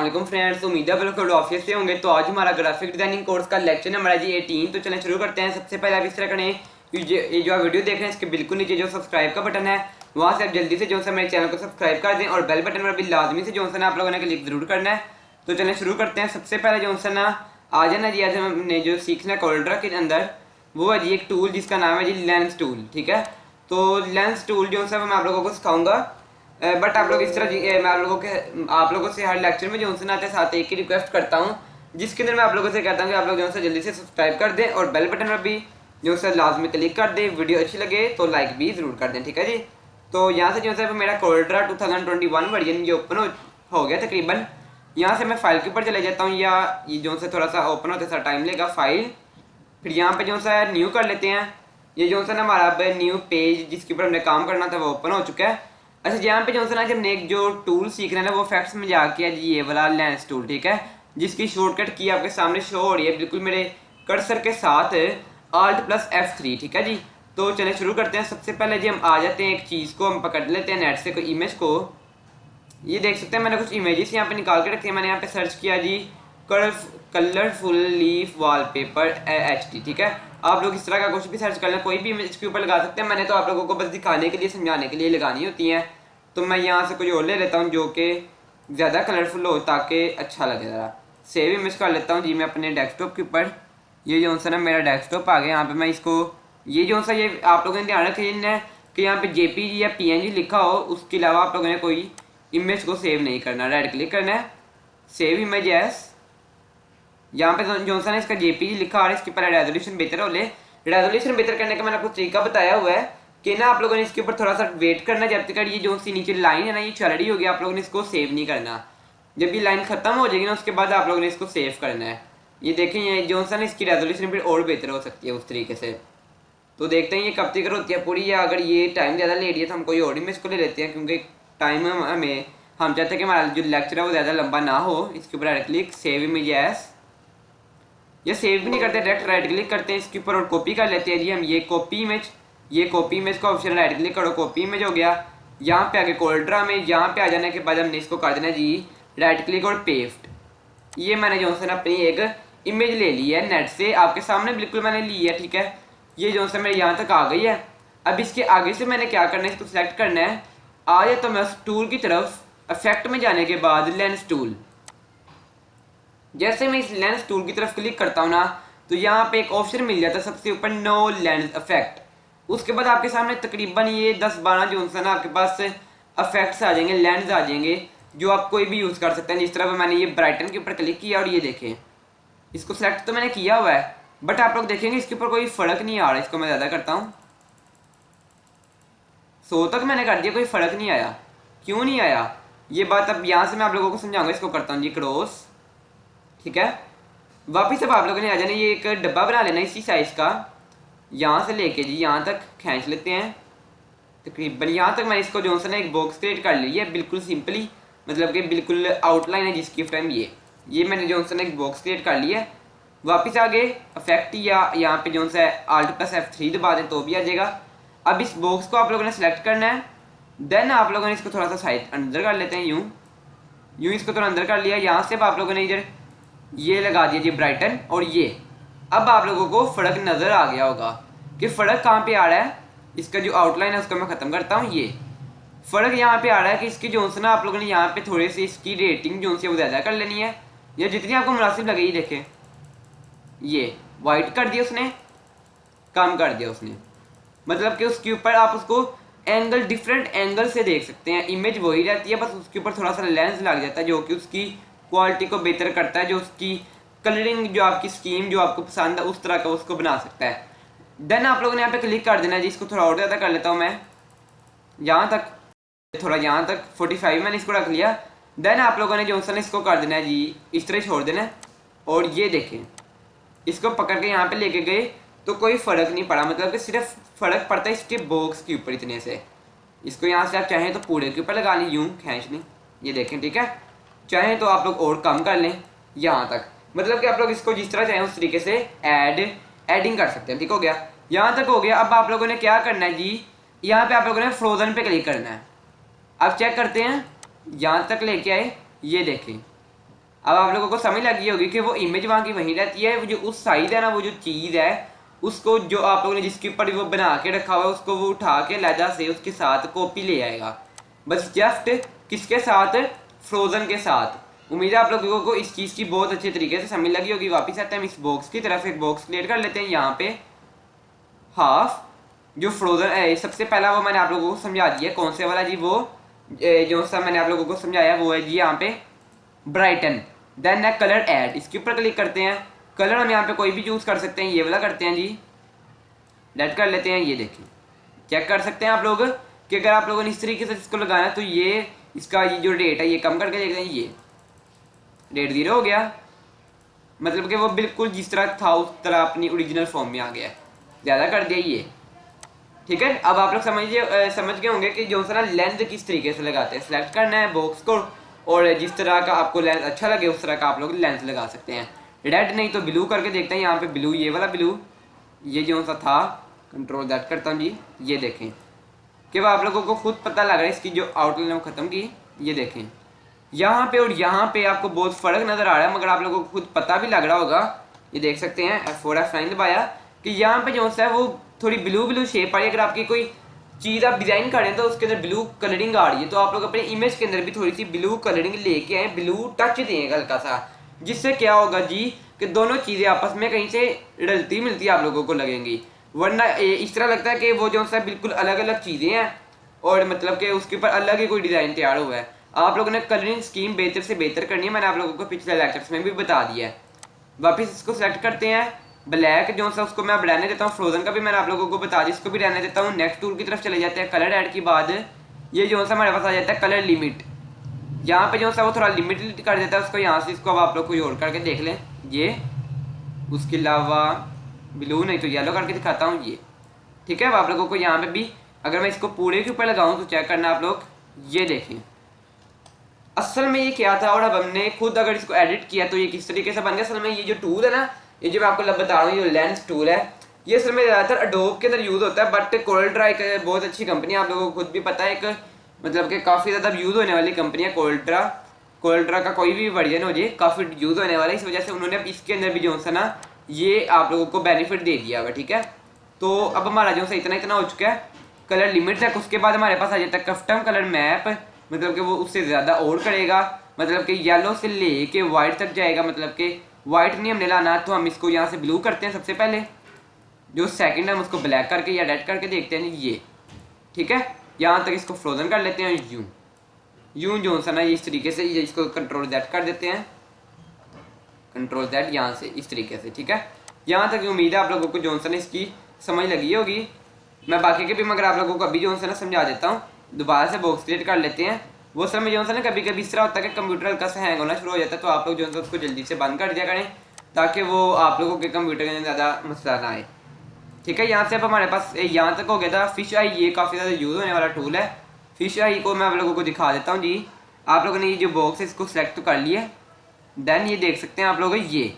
वालेकुम फ्रेंड्स, उम्मीद है बिल्कुल ऑफिस से होंगे। तो आज हमारा ग्राफिक डिजाइनिंग कोर्स का लेक्चर नंबर है जी 18। तो चलें शुरू करते हैं। सबसे पहले आप इस तरह करें, ये जो आप वीडियो देख रहे हैं इसके बिल्कुल नीचे जो सब्सक्राइब का बटन है वहाँ से आप जल्दी से जो है मेरे चैनल को सब्सक्राइब कर दें और बेल बटन पर भी लाजमी से जो है आप लोगों ने क्लिक जरूर करना है। तो चलें शुरू करते हैं। सबसे पहले जो है ना आज है ना जी, आज हमने जो सीखना है कोल्ड्रा के अंदर वो है जी एक टूल जिसका नाम है जी लेंस टूल। ठीक है, तो लेंस टूल जो है मैं आप लोगों को सिखाऊंगा। बट आप लोग इस तरह मैं आप लोगों से हर लेक्चर में जो उनसे आते साथ एक ही रिक्वेस्ट करता हूँ, जिसके अंदर मैं आप लोगों से कहता हूँ कि आप लोग जो है जल्दी से सब्सक्राइब कर दें और बेल बटन पर भी जो है लाजमी क्लिक कर दें। वीडियो अच्छी लगे तो लाइक भी ज़रूर कर दें। ठीक है जी, तो यहाँ से जो है मेरा कोल्ड्रा 2021 वर्जन ये ओपन हो गया तकरीबन। यहाँ से मैं फाइल के ऊपर चले जाता हूँ, या ये जो है थोड़ा सा ओपन होते सा टाइम लेगा फाइल। फिर यहाँ पे जो है न्यू कर लेते हैं। ये जो है ना हमारा अब न्यू पेज जिसके ऊपर हमने काम करना था वो ओपन हो चुका है। अच्छा, यहाँ पे जो है ना हमने एक जो टूल सीख रहे हैं ना वो फैक्ट्स में जाके है जी ये वाला लेंस टूल। ठीक है, जिसकी शॉर्टकट की आपके सामने शो हो रही है बिल्कुल मेरे कर्सर के साथ Alt+F3। ठीक है जी, तो चलिए शुरू करते हैं। सबसे पहले जी हम आ जाते हैं एक चीज़ को हम पकड़ लेते हैं नेट से कोई इमेज को। ये देख सकते हैं मैंने कुछ इमेजेस यहाँ पे निकाल के रखे हैं। मैंने यहाँ पे सर्च किया जी कलरफुल लीफ वॉलपेपर HD। ठीक है, आप लोग इस तरह का कुछ भी सर्च कर लें, कोई भी इमेज के ऊपर लगा सकते हैं। मैंने तो आप लोगों को बस दिखाने के लिए समझाने के लिए लगानी होती हैं। तो मैं यहाँ से कुछ और ले लेता हूँ जो कि ज़्यादा कलरफुल हो ताकि अच्छा लगे। ज़रा सेव इमेज कर लेता हूँ जी मैं अपने डेस्कटॉप के ऊपर। ये जो है ना मेरा डेस्कटॉप आ गया। यहाँ पे मैं इसको ये जो सा ये आप लोगों ने ध्यान रखें कि यहाँ पे JPG या PNG लिखा हो, उसके अलावा आप लोगों ने कोई इमेज को सेव नहीं करना। राइट क्लिक करना है, सेव इमेज एस। यहाँ पे जो सा ना इसका JPG लिखा और इसके ऊपर रेजोल्यूशन बेहतर हो ले। रेजोल्यूशन बेहतर करने का मैंने आपको तरीका बताया हुआ है कि ना आप लोगों ने इसके ऊपर थोड़ा सा वेट करना जब तक ये जो सी नीचे लाइन है ना ये चल रही होगी। आप लोगों ने इसको सेव नहीं करना। जब ये लाइन खत्म हो जाएगी ना उसके बाद आप लोगों ने इसको सेव करना है। ये देखें ये जो सा ना इसकी रेजोल्यूशन फिर और बेहतर हो सकती है उस तरीके से। तो देखते हैं ये कब तक होती है पूरी, या अगर ये टाइम ज़्यादा ले रही है तो हम कोई और इमेज को ले लेते हैं, क्योंकि टाइम हमें हम चाहते हैं कि हमारा जो लेक्चर है वो ज़्यादा लंबा ना हो। इसके ऊपर right click, save image S. ये सेव भी नहीं करते, डायरेक्ट राइट क्लिक करते हैं इसके ऊपर और कॉपी कर लेते हैं जी हम ये कॉपी इमेज। ये कॉपी इमेज का ऑप्शन राइट क्लिक करो, कॉपी इमेज हो गया। यहाँ पे आगे कोल्ड्रा में यहाँ पे आ जाने के बाद हमने इसको कर देना जी राइट क्लिक और पेस्ट। ये मैंने जो है अपनी एक इमेज ले ली है नेट से, आपके सामने बिल्कुल मैंने ली है। ठीक है, ये जो है मेरे यहाँ तक आ गई है। अब इसके आगे से मैंने क्या करना है, इसको सिलेक्ट करना है। आ जाए तो मैं उस टूल की तरफ, इफेक्ट में जाने के बाद लेंस टूल। जैसे मैं इस लेंस टूल की तरफ क्लिक करता हूँ ना तो यहाँ पे एक ऑप्शन मिल जाता है सबसे ऊपर, नो लेंस इफेक्ट। उसके बाद आपके सामने तकरीबन ये 10-12 जो है ना आपके पास इफेक्ट्स आ जाएंगे, लेंस आ जाएंगे जो आप कोई भी यूज़ कर सकते हैं। जिस तरह मैंने ये ब्राइटन के ऊपर क्लिक किया और ये देखें इसको सेलेक्ट तो मैंने किया हुआ है, बट आप लोग देखेंगे इसके ऊपर कोई फ़र्क नहीं आ रहा। इसको मैं ज़्यादा करता हूँ, 100 तक मैंने कर दिया, कोई फ़र्क नहीं आया। क्यों नहीं आया ये बात अब यहाँ से मैं आप लोगों को समझाऊंगा। इसको करता हूँ जी क्रॉस। ठीक है, वापिस अब आप लोगों ने आ जाना, ये एक डब्बा बना लेना इसी साइज़ का। यहाँ से लेके जी यहाँ तक खींच लेते हैं तकरीबन यहाँ तक। मैंने इसको जो है ना एक बॉक्स क्रिएट कर ली है बिल्कुल सिंपली, मतलब कि बिल्कुल आउटलाइन है जिसकी फ्रेम ये मैंने जो है ना एक बॉक्स क्रिएट कर लिया है। वापस आगे इफेक्ट या यहाँ पे जो है Alt+F3 दबा दें तो भी आ जाएगा। अब इस बॉक्स को आप लोगों ने सेलेक्ट करना है, देन आप लोगों ने इसको थोड़ा सा साइड अंदर कर लेते हैं। यूँ इसको थोड़ा अंदर कर लिया। यहाँ से अब आप लोगों ने इधर ये लगा दिया जी ब्राइटन और ये। अब आप लोगों को फ़र्क नज़र आ गया होगा कि फ़र्क कहाँ पे आ रहा है। इसका जो आउटलाइन है उसको मैं ख़त्म करता हूँ। ये फ़र्क यहाँ पे आ रहा है कि इसकी जो है ना आप लोगों ने यहाँ पे थोड़ी सी इसकी रेटिंग जो है वो ज़्यादा कर लेनी है, या जितनी आपको मुनासिब लगे। ये देखें ये वाइट कर दिया उसने, कम कर दिया उसने, मतलब कि उसके ऊपर आप उसको एंगल डिफरेंट एंगल से देख सकते हैं। इमेज वही रहती है, बस उसके ऊपर थोड़ा सा लेंस लग जाता है जो कि उसकी क्वालिटी को बेहतर करता है, जो उसकी कलरिंग जो आपकी स्कीम जो आपको पसंद है उस तरह का उसको बना सकता है। देन आप लोगों ने यहाँ पे क्लिक कर देना है जी। इसको थोड़ा और ज़्यादा कर लेता हूँ मैं, यहाँ तक, थोड़ा यहाँ तक 45 मैंने इसको रख लिया। देन आप लोगों ने जो है इसको कर देना है जी इस तरह छोड़ देना है। और ये देखें इसको पकड़ के यहाँ पे लेके गए तो कोई फ़र्क नहीं पड़ा, मतलब कि सिर्फ फ़र्क पड़ता है इसके बॉक्स के ऊपर इतने से। इसको यहाँ से आप चाहें तो पूरे के ऊपर लगा लें, यूँ खींच लें, ये देखें। ठीक है, चाहें तो आप लोग और कम कर लें यहाँ तक, मतलब कि आप लोग इसको जिस तरह चाहें उस तरीके से एडिंग कर सकते हैं। ठीक हो गया, यहाँ तक हो गया। अब आप लोगों ने क्या करना है जी, यहाँ पे आप लोगों ने फ्रोज़न पे क्लिक करना है। अब चेक करते हैं, यहाँ तक लेके आए, ये देखें अब आप लोगों को समझ लगी होगी कि वो इमेज वहाँ की वहीं रहती है, वो जो उस साइड है ना, वो जो चीज़ है उसको जो आप लोगों ने जिसके ऊपर वो बना के रखा हुआ है उसको वो उठा के लहजा से उसके साथ कॉपी ले आएगा। बस जस्ट किसके साथ? फ्रोजन के साथ। उम्मीद है आप लोगों को इस चीज़ की बहुत अच्छे तरीके से समझ लगी होगी। वापस आते हैं हम इस बॉक्स की तरफ, एक बॉक्स क्रिएट कर लेते हैं यहाँ पे। हाफ जो फ्रोजन है सबसे पहला वो मैंने आप लोगों को समझा दिया, कौन से वाला जी? वो जो सा मैंने आप लोगों को समझाया वो है जी यहाँ पे ब्राइटन। देन है कलर ऐड, इसके ऊपर क्लिक करते हैं। कलर हम यहाँ पे कोई भी चूज़ कर सकते हैं, ये वाला करते हैं जी, लेट कर लेते हैं। ये देखें, चेक कर सकते हैं आप लोग कि अगर आप लोगों ने इस तरीके से इसको लगाना है तो ये इसका ये जो रेट है ये कम करके देखते हैं, ये रेट 0 हो गया। मतलब कि वो बिल्कुल जिस तरह था उस तरह अपनी ओरिजिनल फॉर्म में आ गया। ज़्यादा कर दिया ये, ठीक है। अब आप लोग समझ गए होंगे कि जो सा लेंस किस तरीके से लगाते हैं। सेलेक्ट करना है बॉक्स को और जिस तरह का आपको लेंस अच्छा लगे उस तरह का आप लोग लेंस लगा सकते हैं। रेड नहीं तो ब्लू करके देखते हैं। यहाँ पे ब्लू, ये वाला ब्लू, ये जो सा था, कंट्रोल दैट करता हूँ जी। ये देखें कि वह आप लोगों को खुद पता लग रहा है इसकी जो आउटलाइन ख़त्म की। ये देखें यहाँ पे और यहाँ पे आपको बहुत फ़र्क नज़र आ रहा है, मगर आप लोगों को खुद पता भी लग रहा होगा। ये देख सकते हैं F4 F9 दबाया कि यहाँ पे जो सा है वो थोड़ी ब्लू ब्लू शेप आ रही है। अगर आपकी कोई चीज़ आप डिज़ाइन करें तो उसके अंदर ब्लू कलरिंग आ रही है, तो आप लोग अपने इमेज के अंदर भी थोड़ी सी ब्लू कलरिंग लेके आए, ब्लू टच दें हल्का सा, जिससे क्या होगा जी कि दोनों चीज़ें आपस में कहीं से रलती मिलती आप लोगों को लगेंगी। वरना इस तरह लगता है कि वो जो सा बिल्कुल अलग अलग चीज़ें हैं और मतलब कि उसके ऊपर अलग ही कोई डिज़ाइन तैयार हुआ है। आप लोगों ने कलरिंग स्कीम बेहतर से बेहतर करनी है, मैंने आप लोगों को पिछले लेक्चर्स में भी बता दिया है। वापस इसको सेलेक्ट करते हैं, ब्लैक जो सा उसको मैं अब रहने देता हूँ। फ्रोजन का भी मैंने आप लोगों को बता दिया, इसको भी रहने देता हूँ। नेक्स्ट टूल की तरफ चले जाते हैं। कलर ऐड के बाद ये जो सा हमारे पास आ जाता है कलर लिमिट। यहाँ पे जो सा वो थोड़ा लिमिट कर देता है उसको यहाँ से। इसको अब आप लोग कोई और करके देख लें, ये उसके अलावा ब्लू नहीं तो येलो करके दिखाता हूँ ये, ठीक है। अब आप लोगों को यहाँ पे भी अगर मैं इसको पूरे के ऊपर लगाऊँ तो चेक करना आप लोग, ये देखें असल में ये क्या था और अब हमने खुद अगर इसको एडिट किया तो ये किस तरीके से बन गया। असल में ये जो टूल है ना, ये जो मैं आपको बता रहा हूँ, ये लेंस टूल है, ये असल में ज़्यादातर अडोब के अंदर यूज़ होता है। बट कोरल ड्रा एक बहुत अच्छी कंपनी है, आप लोगों को खुद भी पता है, एक मतलब कि काफ़ी ज़्यादा यूज़ होने वाली कंपनी है कोरल ड्रा का कोई भी वर्जन हो जाए काफ़ी यूज़ होने वाला है। इस वजह से उन्होंने अब इसके अंदर भी जो सा ना ये आप लोगों को बेनिफिट दे दिया हुआ, ठीक है। तो अब हमारा जो सा इतना हो चुका है कलर लिमिट तक। उसके बाद हमारे पास आ जाता है कस्टम कलर मैप, मतलब कि वो उससे ज़्यादा और करेगा, मतलब कि येलो से ले के वाइट तक जाएगा। मतलब कि वाइट नहीं हमने लाना, तो हम इसको यहाँ से ब्लू करते हैं सबसे पहले। जो सेकंड हम उसको ब्लैक करके या रेड करके देखते हैं ये, ठीक है। यहाँ तक इसको फ्रोजन कर लेते हैं यूँ जो सा ना इस तरीके से। इसको कंट्रोल Z कर देते हैं, कंट्रोल Z यहाँ से इस तरीके से, ठीक है। यहाँ तक उम्मीद है आप लोगों को जो सा ना इसकी समझ लगी होगी। मैं बाकी के भी मगर आप लोगों को अभी जो सा ना समझा देता हूँ। दोबारा से बॉक्स क्रिएट कर लेते हैं। वो समय जो सा ना कभी कभी इस तरह होता है कि कंप्यूटर हल्का सा हैंग होना शुरू हो जाता है, तो आप लोग जो है उसको जल्दी से बंद कर दिया करें ताकि वो आप लोगों के कंप्यूटर के अंदर ज़्यादा मसला ना आए, ठीक है। यहाँ से अब हमारे पास यहाँ तक हो गया था। फिश आई ये काफ़ी ज़्यादा यूज़ होने वाला टूल है। फिश आई को मैं आप लोगों को दिखा देता हूँ जी। आप लोगों ने ये जो बॉक्स है इसको सेलेक्ट तो कर लिया, देन ये देख सकते हैं आप लोग, ये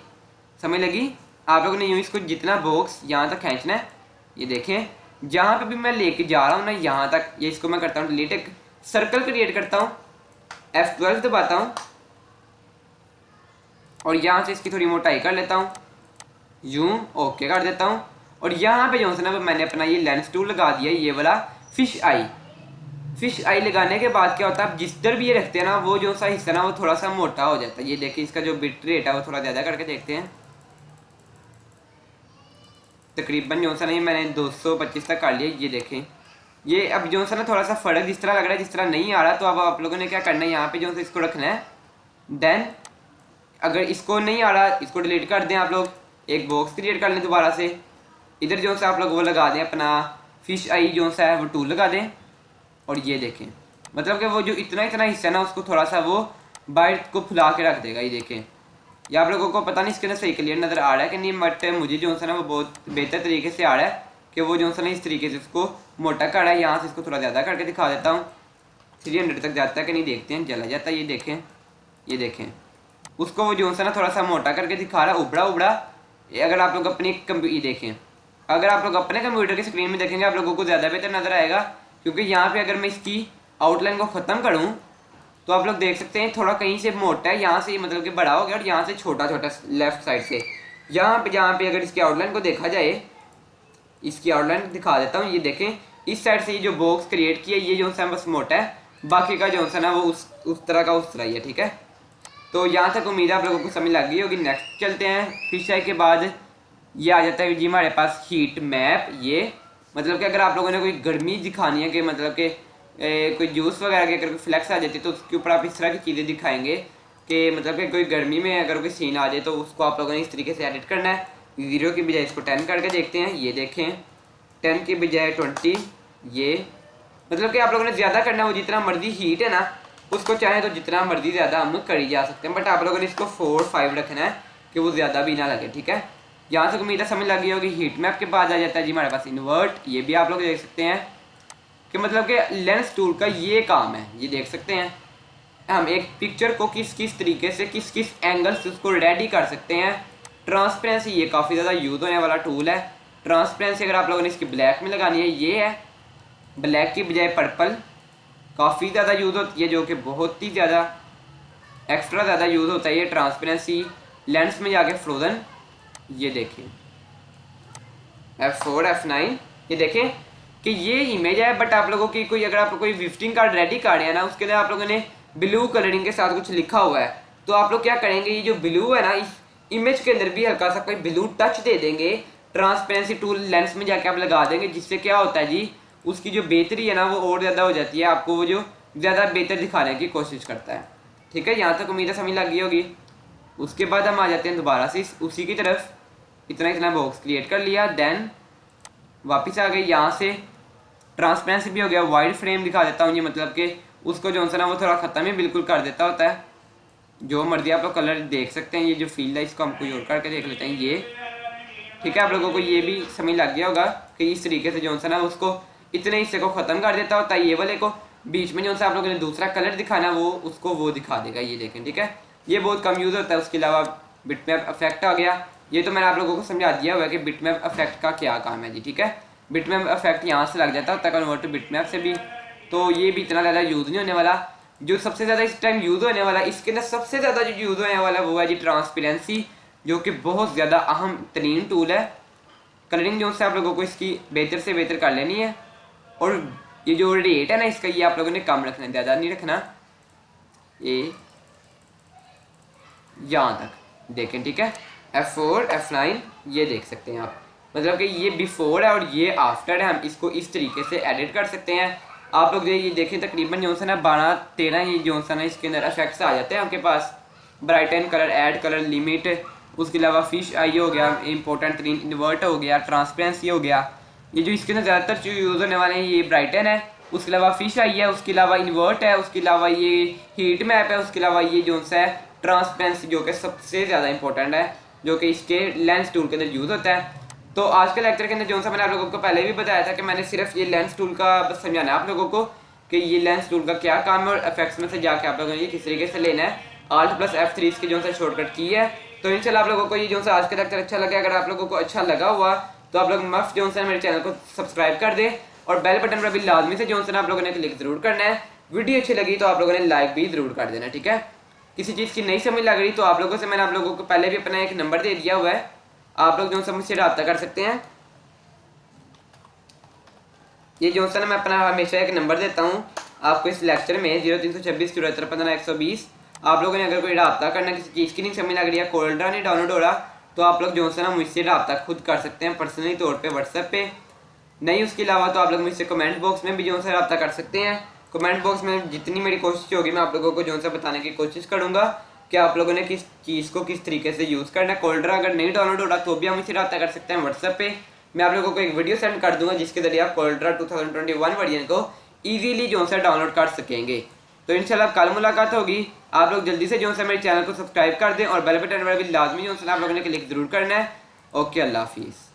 समझ लगी। आप लोगों ने यूँ इसको जितना बॉक्स यहाँ तक खींचना है, ये देखें जहाँ पे भी मैं लेके जा रहा हूँ ना यहाँ तक, ये इसको मैं करता हूँ डिलीट, एक सर्कल क्रिएट करता हूँ, F12 दबाता हूँ और यहाँ से इसकी थोड़ी मोटाई कर लेता हूँ, यूँ ओके कर देता हूँ। और यहाँ पे जो है ना मैंने अपना ये लेंस टूल लगा दिया, ये वाला फिश आई लगाने के बाद क्या होता है, जिस तरह भी ये रखते हैं ना वो जो सा हिस्सा ना वो थोड़ा सा मोटा हो जाता है। ये देखिए इसका जो बिट रेट है वो थोड़ा ज़्यादा करके देखते हैं। तकरीबन जो सा नहीं मैंने 225 तक कर लिया। ये देखें ये अब जो सा ना थोड़ा सा फ़र्क जिस तरह लग रहा है जिस तरह नहीं आ रहा, तो अब आप लोगों ने क्या करना है, यहाँ पे जो सा इसको रखना है। देन अगर इसको नहीं आ रहा इसको डिलीट कर दें आप लोग, एक बॉक्स क्रिएट कर लें दोबारा से। इधर जो सा आप लोग वो लगा दें अपना फिश आई जो सा है वो टूल लगा दें। और ये देखें मतलब कि वो जो इतना हिस्सा है ना उसको थोड़ा सा वो बाइट को फुला के रख देगा। ये देखें ये आप लोगों को पता नहीं इसके अंदर सही क्लियर नज़र आ रहा है कि नहीं, बट मुझे जो सा ना वो बहुत बेहतर तरीके से आ रहा है कि वो जो सा ना इस तरीके से इसको मोटा कर रहा है। यहाँ से इसको थोड़ा ज़्यादा करके दिखा देता हूँ, 300 तक जाता है कि नहीं देखते हैं, चला जाता है। ये देखें उसको वो जो सा ना थोड़ा सा मोटा करके दिखा रहा है, उबड़ा। अगर आप लोग अपनी देखें, अगर आप लोग अपने कंप्यूटर की स्क्रीन में देखेंगे आप लोगों को ज़्यादा बेहतर नज़र आएगा, क्योंकि यहाँ पे अगर मैं इसकी आउटलाइन को ख़त्म करूँ तो आप लोग देख सकते हैं थोड़ा कहीं से मोटा है, यहाँ से मतलब कि बड़ा हो गया और यहाँ से छोटा छोटा लेफ्ट साइड से। यहाँ पे जहाँ पे अगर इसकी आउटलाइन को देखा जाए, इसकी आउटलाइन दिखा देता हूँ। ये देखें इस साइड से ये जो बॉक्स क्रिएट किया ये जो सा बस मोटा है, बाकी का जो सा ना वो उस तरह का उस तरह ही है, ठीक है। तो यहाँ तक उम्मीद है आप लोगों को समझ लग गई होगी। नेक्स्ट चलते हैं। फिश आई के बाद ये आ जाता है जी हमारे पास हीट मैप। ये मतलब कि अगर आप लोगों ने कोई गर्मी दिखानी है कि मतलब कि कोई जूस वगैरह की अगर फ्लैक्स आ जाती है तो उसके ऊपर आप इस तरह की चीज़ें दिखाएंगे कि मतलब कि कोई गर्मी में अगर कोई सीन आ जाए तो उसको आप लोगों ने इस तरीके से एडिट करना है। 0 की बजाय इसको 10 करके देखते हैं। ये देखें 10 की बजाय 20। ये मतलब कि आप लोगों ने ज़्यादा करना है, वो जितना मर्जी हीट है ना उसको चाहे तो जितना मर्जी ज़्यादा हम कर ही जा सकते हैं, बट आप लोगों ने इसको 4-5 रखना है कि वो ज़्यादा भी ना लगे, ठीक है। यहाँ तक उम्मीद है समझ लगी होगी। हीट मैप के बाद आ जाता है जी हमारे पास इन्वर्ट। ये भी आप लोग देख सकते हैं कि मतलब कि लेंस टूल का ये काम है। ये देख सकते हैं हम एक पिक्चर को किस किस तरीके से किस किस एंगल से उसको रेडी कर सकते हैं। ट्रांसपेरेंसी ये काफ़ी ज़्यादा यूज़ होने वाला टूल है। ट्रांसपेरेंसी अगर आप लोगों ने इसकी ब्लैक में लगानी है, ये है ब्लैक की बजाय पर्पल, काफ़ी ज़्यादा यूज़ होती है, जो कि बहुत ही ज़्यादा एक्स्ट्रा ज़्यादा यूज़ होता है ये ट्रांसपेरेंसी। लेंस में जाके फ्रोजन। ये देखें F4 F9। ये देखें कि ये इमेज है, बट आप लोगों की कोई अगर आप कोई विजिटिंग कार्ड रेडी कार्ड है ना उसके लिए आप लोगों ने ब्लू कलरिंग के साथ कुछ लिखा हुआ है, तो आप लोग क्या करेंगे, ये जो ब्लू है ना इस इमेज के अंदर भी हल्का सा कोई ब्लू टच दे देंगे। ट्रांसपेरेंसी टूल लेंस में जाके आप लगा देंगे, जिससे क्या होता है जी उसकी जो बेहतरी है ना वो और ज़्यादा हो जाती है, आपको वो जो ज़्यादा बेहतर दिखाने की कोशिश करता है, ठीक है। यहाँ तक उम्मीद है समझ लग गई होगी। उसके बाद हम आ जाते हैं दोबारा से उसी की तरफ। इतना बॉक्स क्रिएट कर लिया, देन वापस आ गए। यहाँ से ट्रांसपेरेंसी भी हो गया, वाइड फ्रेम दिखा देता हूँ। ये मतलब कि उसको जो ना वो थोड़ा ख़त्म ही बिल्कुल कर देता होता है। जो मर्जी आप लोग कलर देख सकते हैं। ये जो फील्ड है इसको हम कोई और करके देख लेते हैं। ये ठीक है, आप लोगों को ये भी समझ लग गया होगा कि इस तरीके से जो ना उसको इतने हिस्से को ख़त्म कर देता होता है। ये वाले को बीच में जो सा आप लोगों ने दूसरा कलर दिखाना वो उसको वो दिखा देगा। ये देखें, ठीक है, ये बहुत कम यूज़ होता है। उसके अलावा बिटमैप इफेक्ट आ गया। ये तो मैंने आप लोगों को समझा दिया हुआ है कि बिटमैप इफेक्ट का क्या काम है जी, ठीक है। बिटमैप इफेक्ट यहाँ से लग जाता है कन्वर्ट टू बिटमैप से भी, तो ये भी इतना ज़्यादा यूज़ नहीं होने वाला। जो सबसे ज़्यादा इस टाइम यूज़ होने वाला, इसके अंदर सबसे ज़्यादा जो यूज़ होने वाला वो है जी ट्रांसपेरेंसी, जो कि बहुत ज़्यादा अहम तरीन टूल है। कलरिंग जो से आप लोगों को इसकी बेहतर से बेहतर कर लेनी है। और ये जो रेट है ना इसका, ये आप लोगों ने कम रखना है, ज़्यादा नहीं रखना। ये यहाँ तक देखें, ठीक है, F4 F9 ये देख सकते हैं आप, मतलब कि ये बिफोर है और ये आफ्टर है। हम इसको इस तरीके से एडिट कर सकते हैं। आप लोग ये देखें तकरीबन जो सा ना 12-13 ये जो सा ना इसके अंदर इफेक्ट्स आ जाते हैं आपके पास। Brighten colour, add colour, limit, उसके अलावा फिश आई हो गया, इंपॉर्टेंट तरीन इन्वर्ट हो गया, ट्रांसपेरेंसी हो गया। ये जो इसके अंदर ज़्यादातर जो यूज़ होने वाले हैं ये ब्राइटन है, उसके अलावा फिश आई है, उसके अलावा इन्वर्ट है, उसके अलावा ये हीट मैप है, उसके अलावा ये जो सा है ट्रांसपेरेंसी, जो कि सबसे ज़्यादा इंपॉर्टेंट है, जो कि इसके लेंस टूल के अंदर यूज़ होता है। तो आज के लेक्चर के अंदर जो सा मैंने आप लोगों को पहले भी बताया था कि मैंने सिर्फ ये लेंस टूल का बस समझाना है आप लोगों को कि ये लेंस टूल का क्या काम है और इफेक्ट्स में से जाके आप लोगों ने ये किस तरीके से लेना है। Alt+F3 इसकी जो सा शॉर्टकट की है। तो इंशाल्लाह आप लोगों को ये जो सा आज का लेक्चर अच्छा लगा। अगर आप लोगों को अच्छा लगा हुआ तो आप लोग मस्त जो सा मेरे चैनल को सब्सक्राइब कर दे और बेल बटन पर भी लाजमी से जो सा आप लोगों ने क्लिक जरूर करना है। वीडियो अच्छी लगी तो आप लोगों ने लाइक भी जरूर कर देना, ठीक है। किसी चीज़ की नहीं समझ लग रही तो आप लोगों से मैंने आप लोगों को पहले भी अपना एक नंबर दे दिया हुआ है, आप लोग जो सा मुझसे रब्ता कर सकते हैं। ये जो सा ना मैं अपना हमेशा एक नंबर देता हूँ आपको इस लेक्चर में 0326 74 15 120। आप लोगों ने अगर कोई रब्ता करना, किसी चीज़ की नहीं समझ लग रही है, कोल्ड्रा नहीं डाउनलोड हो रहा, तो आप लोग जो सा ना मुझसे रब्ता खुद कर सकते हैं पर्सनली तौर पे व्हाट्सएप पे। नहीं उसके अलावा तो आप लोग मुझसे कमेंट बॉक्स में भी जो सा रब्ता कर सकते हैं। कमेंट बॉक्स में जितनी मेरी कोशिश होगी मैं आप लोगों को जो सा बताने की कोशिश करूँगा कि आप लोगों ने किस चीज़ को किस तरीके से यूज़ करना है। कोल्ड्रा अगर नहीं डाउनलोड हो रहा तो भी हम मुझसे रब्ता कर सकते हैं व्हाट्सएप पे। मैं आप लोगों को एक वीडियो सेंड कर दूंगा जिसके जरिए आप कोल्ड्रा 2021 वर्जन को ईजीली जो सा डाउनलोड कर सकेंगे। तो इंशाल्लाह कल मुलाकात होगी। आप लोग जल्दी से जो सा मेरे चैनल को सब्सक्राइब कर दें और बेल बटन पर भी लाजमी जो सा आप लोगों ने क्लिक जरूर करना है। ओके, अल्लाह हाफिज़।